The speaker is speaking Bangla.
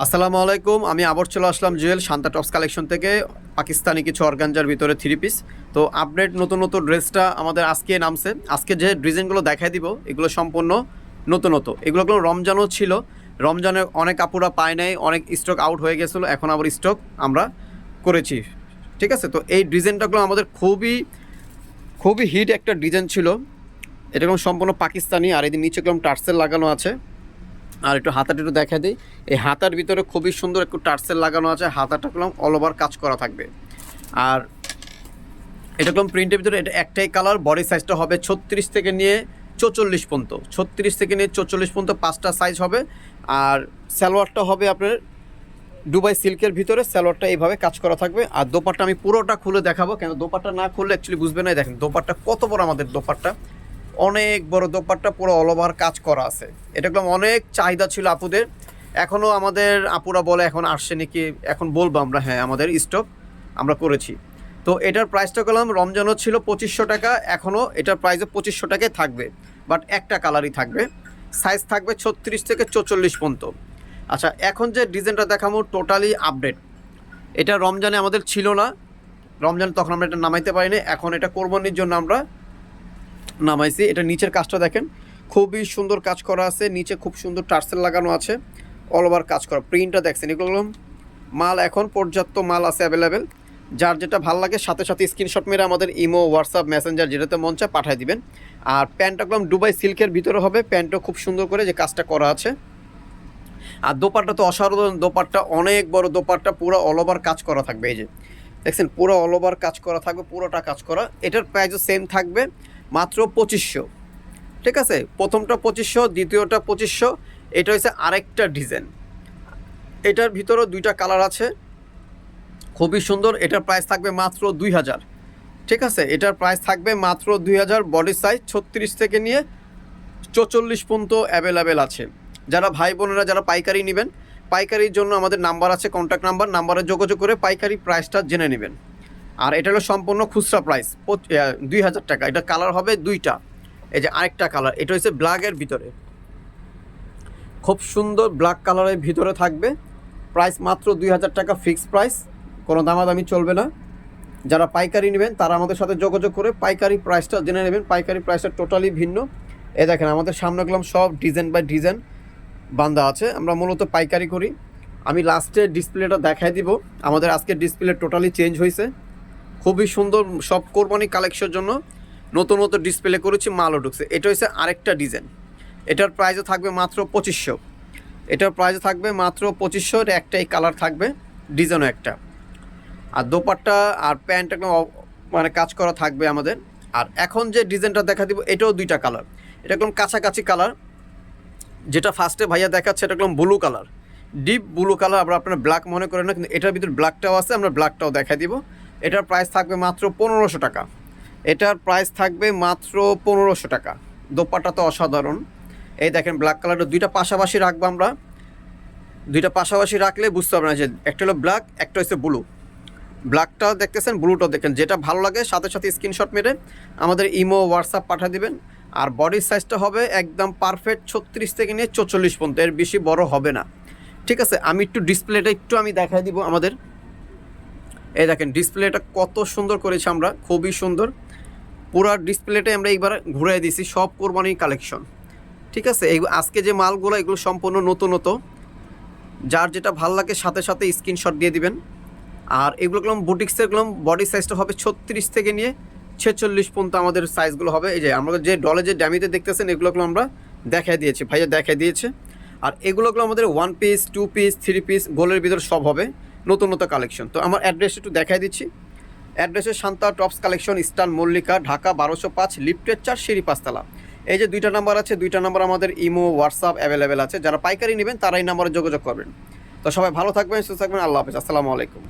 আসসালামু আলাইকুম। আমি আবার চলে আসলাম জুয়েল শান্তা টপস কালেকশন থেকে পাকিস্তানি কিছু অর্গানজার ভিতরে থ্রি পিস। তো আপডেট নতুন নতুন ড্রেসটা আমাদের আজকে নামছে। আজকে যে ডিজাইনগুলো দেখাই দিব এগুলো সম্পূর্ণ নতুন। এগুলো রমজানও ছিল, রমজানে অনেক আপুরা পায় নাই, অনেক স্টক আউট হয়ে গেছিলো, এখন আবার স্টক আমরা করেছি। ঠিক আছে, তো এই ডিজাইনটাগুলো আমাদের খুবই খুবই হিট একটা ডিজাইন ছিল। এটা সম্পূর্ণ পাকিস্তানি, আর এদের নিচে টার্সেল লাগানো আছে। আর একটু হাতাটা একটু দেখা দিই, এই হাতার ভিতরে খুবই সুন্দর একটু টার্সেল লাগানো আছে, হাতাটা অল ওভার কাজ করা থাকবে। আর এটা প্রিন্টের ভিতরে এটা একটাই কালার, বডি সাইজটা হবে 36 থেকে নিয়ে 44 পর্যন্ত, 36 থেকে নিয়ে 44 পর্যন্ত 5টা সাইজ হবে। আর সালোয়ারটা হবে আপনার দুবাই সিল্কের ভিতরে, সালোয়ারটা এইভাবে কাজ করা থাকবে। আর দোপাট্টা আমি পুরোটা খুলে দেখাবো, কেন দোপাট্টা না খুললে অ্যাকচুয়ালি বুঝবে না। দেখেন দোপাট্টা কত বড়, আমাদের দোপাট্টা অনেক বড়, দোপাট্টা পুরো অল ওভার কাজ করা আছে। এটা অনেক চাহিদা ছিল আপুদের, এখনও আমাদের আপুরা বলে এখন আসছে নাকি, এখন বলবো আমরা হ্যাঁ আমাদের স্টক আমরা করেছি। তো এটার প্রাইসটা রমজানও ছিল 2500 টাকা, এখনও এটার প্রাইসও 2500 টাকায় থাকবে, বাট একটা কালারই থাকবে, সাইজ থাকবে 36 থেকে 44 পর্যন্ত। আচ্ছা, এখন যে ডিজাইনটা দেখাবো টোটালি আপডেট, এটা রমজানে আমাদের ছিল না, রমজানে তখন আমরা এটা নামাইতে পারিনি, এখন এটা কোরবানির জন্য আমরা নামাইছি। এটা নিচের কাজটা দেখেন, খুবই সুন্দর কাজ করা আছে, নিচে খুব সুন্দর টার্সেল লাগানো আছে, অল ওভার কাজ করা। প্রিন্টটা দেখছেন, এগুলো মাল এখন পর্যাপ্ত মাল আছে অ্যাভেলেবেল। যার যেটা ভালো লাগে সাথে সাথে স্ক্রিনশট মেরে আমাদের ইমো, হোয়াটসঅ্যাপ, মেসেঞ্জার যেটাতে মন চায় পাঠিয়ে দিবেন। আর প্যান্টটা দুবাই সিল্কের ভিতরে হবে, প্যান্টও খুব সুন্দর করে যে কাজটা করা আছে। আর দোপাট্টা তো অসাধারণ, দোপাট্টা অনেক বড়, দোপাট্টা পুরো অল ওভার কাজ করা থাকবে। এই যে দেখছেন পুরো অল ওভার কাজ করা থাকবে, পুরোটা কাজ করা। এটার প্রাইসও সেম থাকবে, মাত্র 2500। ঠিক আছে, প্রথমটা 2500, দ্বিতীয়টা 2500। এটা হচ্ছে আরেকটা ডিজাইন, এটার ভিতরেও দুইটা কালার আছে, খুবই সুন্দর। এটার প্রাইস থাকবে মাত্র 2000। ঠিক আছে, এটার প্রাইস থাকবে মাত্র 2000। বডি সাইজ 36 থেকে নিয়ে 44 পর্যন্ত অ্যাভেলেবেল আছে। যারা ভাই বোনেরা যারা পাইকারি নেবেন, পাইকারির জন্য আমাদের নাম্বার আছে, কন্ট্যাক্ট নাম্বারে যোগাযোগ করে পাইকারি প্রাইসটা জেনে নেবেন। আর এটা হলো সম্পূর্ণ খুচরা প্রাইস 2000 টাকা। এটা কালার হবে দুইটা, এই যে আরেকটা কালার, এটা হচ্ছে ব্ল্যাকের ভিতরে, খুব সুন্দর ব্ল্যাক কালারের ভিতরে থাকবে। প্রাইস মাত্র 2000 টাকা, ফিক্সড প্রাইস, কোনো দামাদামি চলবে না। যারা পাইকারি নেবেন তারা আমাদের সাথে যোগাযোগ করে পাইকারি প্রাইসটা জেনে নেবেন। পাইকারি প্রাইসটা টোটালি ভিন্ন। এ দেখেন আমাদের সামনে সব ডিজাইন বাই ডিজাইন বান্ধা আছে, আমরা মূলত পাইকারি করি। আমি লাস্টে ডিসপ্লেটা দেখাই দিব, আমাদের আজকের ডিসপ্লে টোটালি চেঞ্জ হয়েছে, খুবই সুন্দর। সব কোরবানি কালেকশনের জন্য নতুন নতুন ডিসপ্লে করেছি, মালও ঢুকছে। এটা হচ্ছে আরেকটা ডিজাইন, এটার প্রাইসও থাকবে মাত্র 2500। এটার প্রাইসও থাকবে মাত্র 2500। এটা একটাই কালার থাকবে, ডিজাইনও একটা। আর দোপাট্টা আর প্যান্ট একদম মানে কাজ করা থাকবে আমাদের। আর এখন যে ডিজাইনটা দেখা দিব এটাও দুইটা কালার, এটা একদম কাছাকাছি কালার। যেটা ফার্স্টে ভাইয়া দেখাচ্ছে এটা একদম blue colour, deep blue colour. আবার আপনারা ব্ল্যাক মনে করেন না, কিন্তু এটার ভিতরে ব্ল্যাকটাও আছে, আমরা ব্ল্যাকটাও দেখা দিব। এটার প্রাইস থাকবে মাত্র 1500 টাকা। এটার প্রাইস থাকবে মাত্র 1500 টাকা। দোপাট্টা তো অসাধারণ। এই দেখেন ব্ল্যাক কালারটা দুইটা পাশাপাশি রাখবো আমরা, দুইটা পাশাপাশি রাখলে বুঝতে পারবেন না যে একটা হলো ব্ল্যাক, একটা হচ্ছে ব্লু। ব্ল্যাকটাও দেখতেছেন, ব্লুটাও দেখেন, যেটা ভালো লাগে সাথে সাথে স্ক্রিনশট মেরে আমাদের ইমো, হোয়াটসঅ্যাপ পাঠিয়ে দেবেন। আর বডির সাইজটা হবে একদম পারফেক্ট 36 থেকে নিয়ে 44 পর্যন্ত, এর বেশি বড় হবে না। ঠিক আছে, আমি একটু ডিসপ্লেটা একটু আমি দেখাই দিব আমাদের। এই দেখেন ডিসপ্লেটা কত সুন্দর করেছি আমরা, খুবই সুন্দর। পুরো ডিসপ্লেটাই আমরা এইবার ঘুরে দিয়েছি, সব কোরবানির কালেকশন। ঠিক আছে, এই আজকে যে মালগুলো এগুলো সম্পূর্ণ নতুন। যার যেটা ভালো লাগে সাথে সাথে স্ক্রিনশট দিয়ে দিবেন। আর এগুলো বুটিক্সের বডি সাইজটা হবে 36 থেকে নিয়ে 46 পর্যন্ত আমাদের সাইজগুলো হবে। এই যে আমরা যে ডলে যে ড্যামিতে দেখতেছেন এগুলো আমরা দেখাই দিয়েছি, ভাইয়া দেখাই দিয়েছে। আর এগুলো আমাদের 1 পিস, 2 পিস, 3 পিস, গোলের ভিতর সব হবে, নতুন নতুন কালেকশন। তো আমার অ্যাড্রেস একটু দেখাই দিচ্ছি। অ্যাড্রেসে Shanta tops collection, eastern Mallika, Dhaka 1205, লিফটের 4, সিঁড়ি 5 তলা। এই যে দুইটা নাম্বার আছে, দুইটা নাম্বার আমাদের ইমো, হোয়াটসঅ্যাপ অ্যাভেলেবেল আছে। যারা পাইকারি নেবেন তারা এই নাম্বারে যোগাযোগ করবেন। তো সবাই ভালো থাকবেন, সুস্থ থাকবেন, আল্লাহ হাফেজ, আসসালামু আলাইকুম।